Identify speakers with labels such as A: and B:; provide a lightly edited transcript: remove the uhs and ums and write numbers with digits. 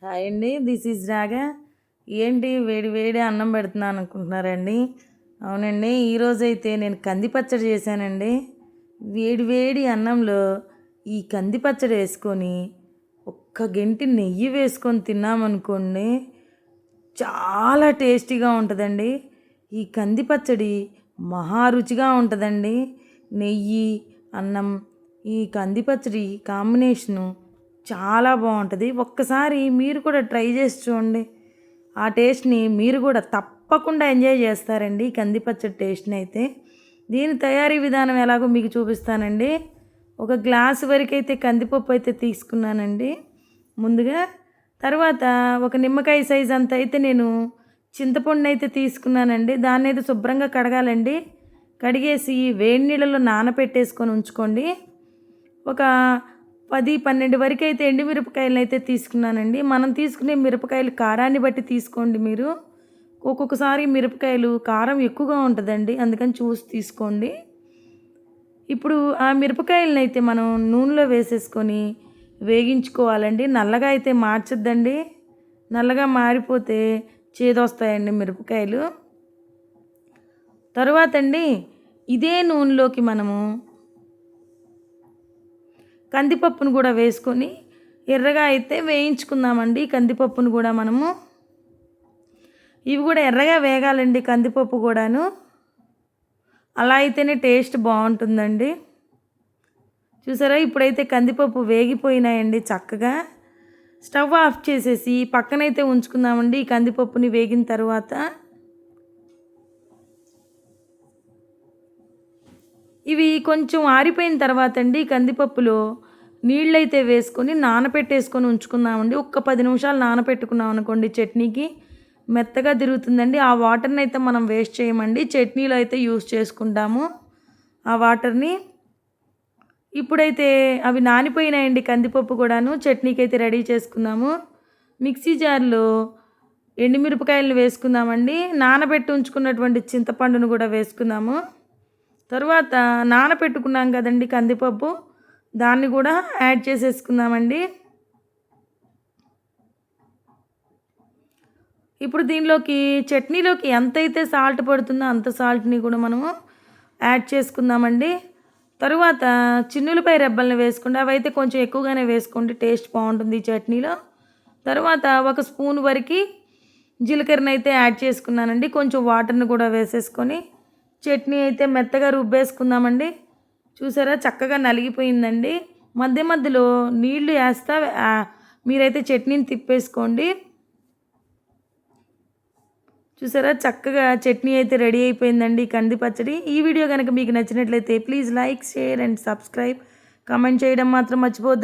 A: Hi అండి, this is రాగా. ఏంటి వేడి వేడి అన్నం పెడుతున్నాను అనుకుంటున్నారండి? అవునండి, ఈరోజైతే నేను కంది పచ్చడి చేశానండి. వేడి వేడి అన్నంలో ఈ కంది పచ్చడి వేసుకొని ఒక్క గెంటి నెయ్యి వేసుకొని తిన్నామనుకోండి, చాలా టేస్టీగా ఉంటుందండి. ఈ కంది పచ్చడి మహా రుచిగా ఉంటుందండి. నెయ్యి, అన్నం, ఈ కంది పచ్చడి కాంబినేషను చాలా బాగుంటుంది. ఒక్కసారి మీరు కూడా ట్రై చేసి చూడండి. ఆ టేస్ట్ని మీరు కూడా తప్పకుండా ఎంజాయ్ చేస్తారండి, కంది పచ్చడి టేస్ట్ని అయితే. దీని తయారీ విధానం ఎలాగో మీకు చూపిస్తానండి. ఒక గ్లాసు వరకు అయితే కందిపప్పు అయితే తీసుకున్నానండి ముందుగా. తర్వాత ఒక నిమ్మకాయ సైజ్ అంత అయితే నేను చింతపండు అయితే తీసుకున్నానండి. దాన్ని అయితే శుభ్రంగా కడగాలండి. కడిగేసి వేడి నీళ్ళలో నానబెట్టేసుకొని ఉంచుకోండి. ఒక 10-12 వరకు అయితే ఎండుమిరపకాయలు అయితే తీసుకున్నానండి. మనం తీసుకునే మిరపకాయలు కారాన్ని బట్టి తీసుకోండి మీరు. ఒక్కొక్కసారి మిరపకాయలు కారం ఎక్కువగా ఉంటుందండి, అందుకని చూసి తీసుకోండి. ఇప్పుడు ఆ మిరపకాయలను అయితే మనం నూనెలో వేసేసుకొని వేగించుకోవాలండి. నల్లగా అయితే మార్చొద్దండి, నల్లగా మారిపోతే చేదొస్తాయండి మిరపకాయలు. తరువాత అండి ఇదే నూనెలోకి మనము కందిపప్పును కూడా వేసుకొని ఎర్రగా అయితే వేయించుకుందామండి. కందిపప్పును కూడా మనము, ఇవి కూడా ఎర్రగా వేగాలండి కందిపప్పు కూడాను. అలా అయితేనే టేస్ట్ బాగుంటుందండి. చూసారా, ఇప్పుడైతే కందిపప్పు వేగిపోయినాయండి చక్కగా. స్టవ్ ఆఫ్ చేసేసి పక్కనైతే ఉంచుకుందామండి. ఈ కందిపప్పుని వేగిన తర్వాత ఇవి కొంచెం ఆరిపోయిన తర్వాత అండి కందిపప్పులో నీళ్ళైతే వేసుకొని నానపెట్టేసుకొని ఉంచుకుందామండి. ఒక్క 10 నిమిషాలు నానపెట్టుకున్నాం అనుకోండి, చట్నీకి మెత్తగా తిరుగుతుందండి. ఆ వాటర్ని అయితే మనం వేస్ట్ చేయమండి, చట్నీలో అయితే యూస్ చేసుకుంటాము ఆ వాటర్ని. ఇప్పుడైతే అవి నానిపోయినాయండి కందిపప్పు కూడాను. చట్నీకి అయితే రెడీ చేసుకుందాము. మిక్సీ జార్లో ఎండుమిరపకాయలను వేసుకుందామండి. నానబెట్టి ఉంచుకున్నటువంటి చింతపండును కూడా వేసుకుందాము. తరువాత నానబెట్టుకున్నాం కదండి కందిపప్పు, దాన్ని కూడా యాడ్ చేసేసుకుందామండి. ఇప్పుడు దీనిలోకి చట్నీలోకి ఎంతైతే సాల్ట్ పడుతుందో అంత సాల్ట్ని కూడా మనము యాడ్ చేసుకుందామండి. తరువాత చిన్నులపై రెబ్బల్ని వేసుకోండి, అవైతే కొంచెం ఎక్కువగానే వేసుకోండి, టేస్ట్ బాగుంటుంది ఈ చట్నీలో. తర్వాత ఒక స్పూన్ వరకు జీలకర్రని అయితే యాడ్ చేసుకున్నానండి. కొంచెం వాటర్ని కూడా వేసేసుకొని చట్నీ అయితే మెత్తగా రుబ్బేసుకుందామండి. చూసారా, చక్కగా నలిగిపోయిందండి. మధ్య మధ్యలో నీళ్లు వేస్తా మీరైతే చట్నీని తిప్పేసుకోండి. చూసారా, చక్కగా చట్నీ అయితే రెడీ అయిపోయిందండి కంది పచ్చడి. ఈ వీడియో కనుక మీకు నచ్చినట్లయితే please like, share and subscribe. Comment చేయడం మాత్రం మర్చిపోవద్దు.